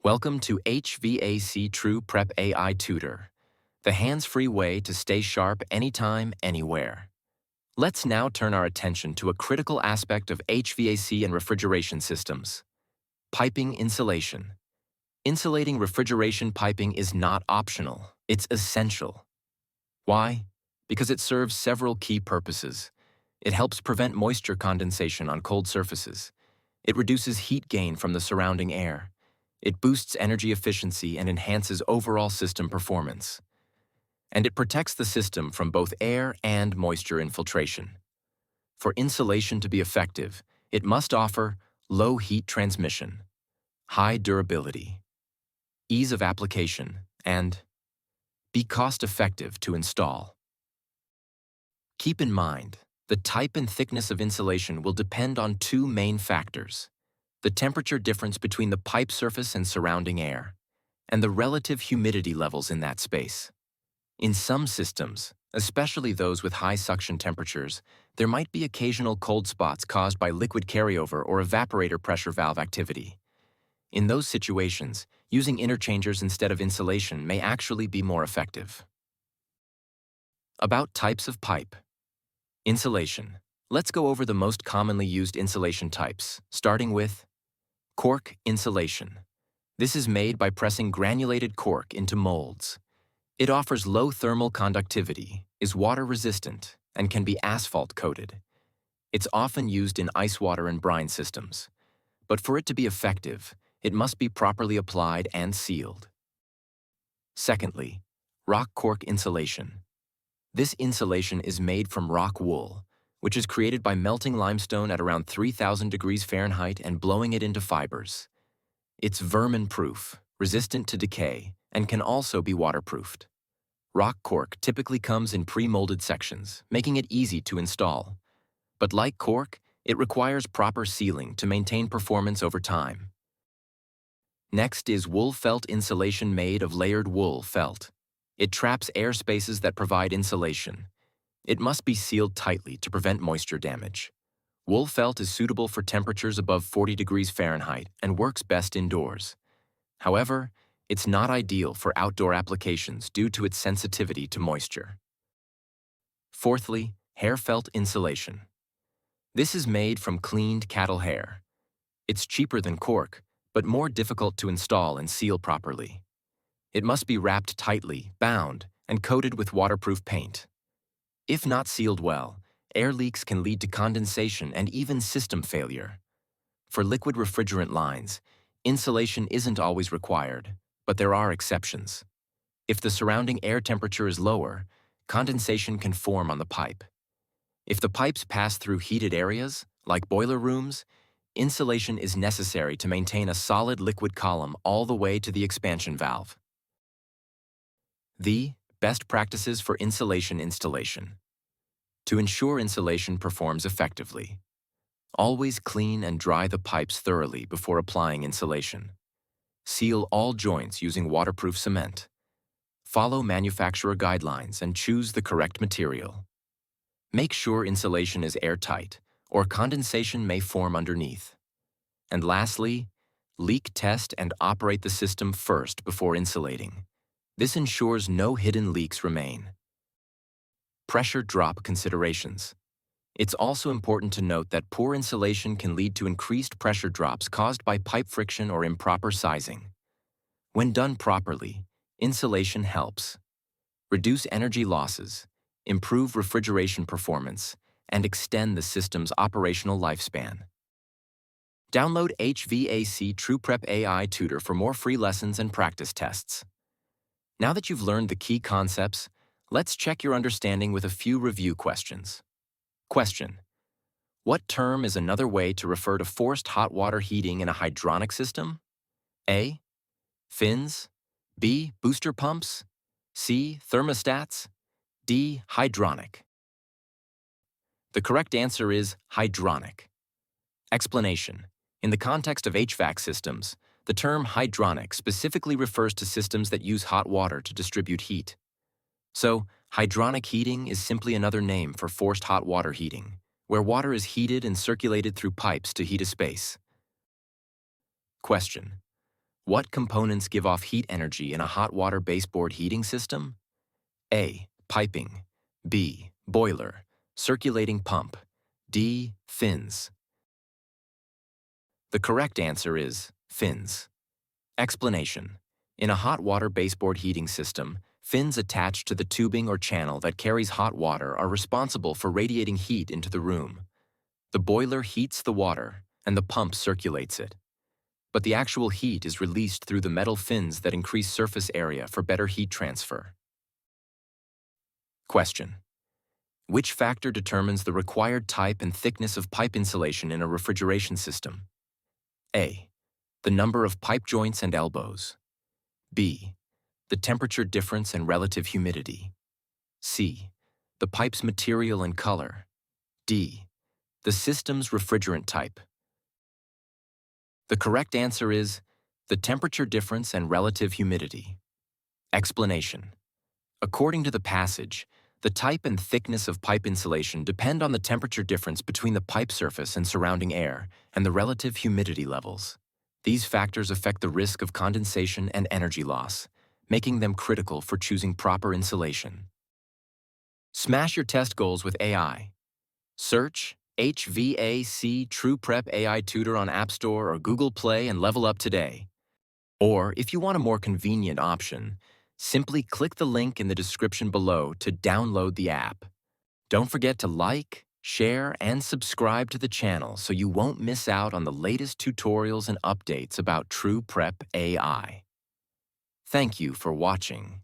Welcome to HVAC TruePrep AI Tutor, the hands-free way to stay sharp anytime, anywhere. Let's now turn our attention to a critical aspect of HVAC and refrigeration systems: piping insulation. Insulating refrigeration piping is not optional, it's essential. Why? Because it serves several key purposes. It helps prevent moisture condensation on cold surfaces. It reduces heat gain from the surrounding air. It boosts energy efficiency and enhances overall system performance. And it protects the system from both air and moisture infiltration. For insulation to be effective, it must offer low heat transmission, high durability, ease of application, and be cost-effective to install. Keep in mind, the type and thickness of insulation will depend on two main factors: the temperature difference between the pipe surface and surrounding air, and the relative humidity levels in that space. In some systems, especially those with high suction temperatures, there might be occasional cold spots caused by liquid carryover or evaporator pressure valve activity. In those situations, using interchangers instead of insulation may actually be more effective. About types of pipe. Insulation. Let's go over the most commonly used insulation types, starting with cork insulation. This is made by pressing granulated cork into molds. It offers low thermal conductivity, is water-resistant, and can be asphalt-coated. It's often used in ice water and brine systems. But for it to be effective, it must be properly applied and sealed. Secondly, rock cork insulation. This insulation is made from rock wool, which is created by melting limestone at around 3,000 degrees Fahrenheit and blowing it into fibers. It's vermin-proof, resistant to decay, and can also be waterproofed. Rock cork typically comes in pre-molded sections, making it easy to install. But like cork, it requires proper sealing to maintain performance over time. Next is wool felt insulation made of layered wool felt. It traps air spaces that provide insulation. It must be sealed tightly to prevent moisture damage. Wool felt is suitable for temperatures above 40 degrees Fahrenheit and works best indoors. However, it's not ideal for outdoor applications due to its sensitivity to moisture. Fourthly, hair felt insulation. This is made from cleaned cattle hair. It's cheaper than cork, but more difficult to install and seal properly. It must be wrapped tightly, bound, and coated with waterproof paint. If not sealed well, air leaks can lead to condensation and even system failure. For liquid refrigerant lines, insulation isn't always required, but there are exceptions. If the surrounding air temperature is lower, condensation can form on the pipe. If the pipes pass through heated areas, like boiler rooms, insulation is necessary to maintain a solid liquid column all the way to the expansion valve. The best practices for insulation installation. To ensure insulation performs effectively, always clean and dry the pipes thoroughly before applying insulation. Seal all joints using waterproof cement. Follow manufacturer guidelines and choose the correct material. Make sure insulation is airtight, or condensation may form underneath. And lastly, leak test and operate the system first before insulating. This ensures no hidden leaks remain. Pressure drop considerations. It's also important to note that poor insulation can lead to increased pressure drops caused by pipe friction or improper sizing. When done properly, insulation helps reduce energy losses, improve refrigeration performance, and extend the system's operational lifespan. Download HVAC TruePrep AI Tutor for more free lessons and practice tests. Now that you've learned the key concepts, let's check your understanding with a few review questions. Question: what term is another way to refer to forced hot water heating in a hydronic system? A. Fins. B. Booster pumps. C. Thermostats. D. Hydronic. The correct answer is hydronic. Explanation: in the context of HVAC systems, the term hydronic specifically refers to systems that use hot water to distribute heat. So, hydronic heating is simply another name for forced hot water heating, where water is heated and circulated through pipes to heat a space. Question: What components give off heat energy in a hot water baseboard heating system? A. Piping. B. Boiler. Circulating pump. D. Fins. The correct answer is fins. Explanation. In a hot water baseboard heating system, fins attached to the tubing or channel that carries hot water are responsible for radiating heat into the room. The boiler heats the water, and the pump circulates it. But the actual heat is released through the metal fins that increase surface area for better heat transfer. Question. Which factor determines the required type and thickness of pipe insulation in a refrigeration system? A. The number of pipe joints and elbows. B. The temperature difference and relative humidity. C. The pipe's material and color. D. The system's refrigerant type. The correct answer is the temperature difference and relative humidity. Explanation. According to the passage, the type and thickness of pipe insulation depend on the temperature difference between the pipe surface and surrounding air and the relative humidity levels. These factors affect the risk of condensation and energy loss, making them critical for choosing proper insulation. Smash your test goals with AI. Search HVAC TruePrep AI Tutor on App Store or Google Play and level up today. Or, if you want a more convenient option, simply click the link in the description below to download the app. Don't forget to like, share, and subscribe to the channel so you won't miss out on the latest tutorials and updates about TruePrep AI. Thank you for watching.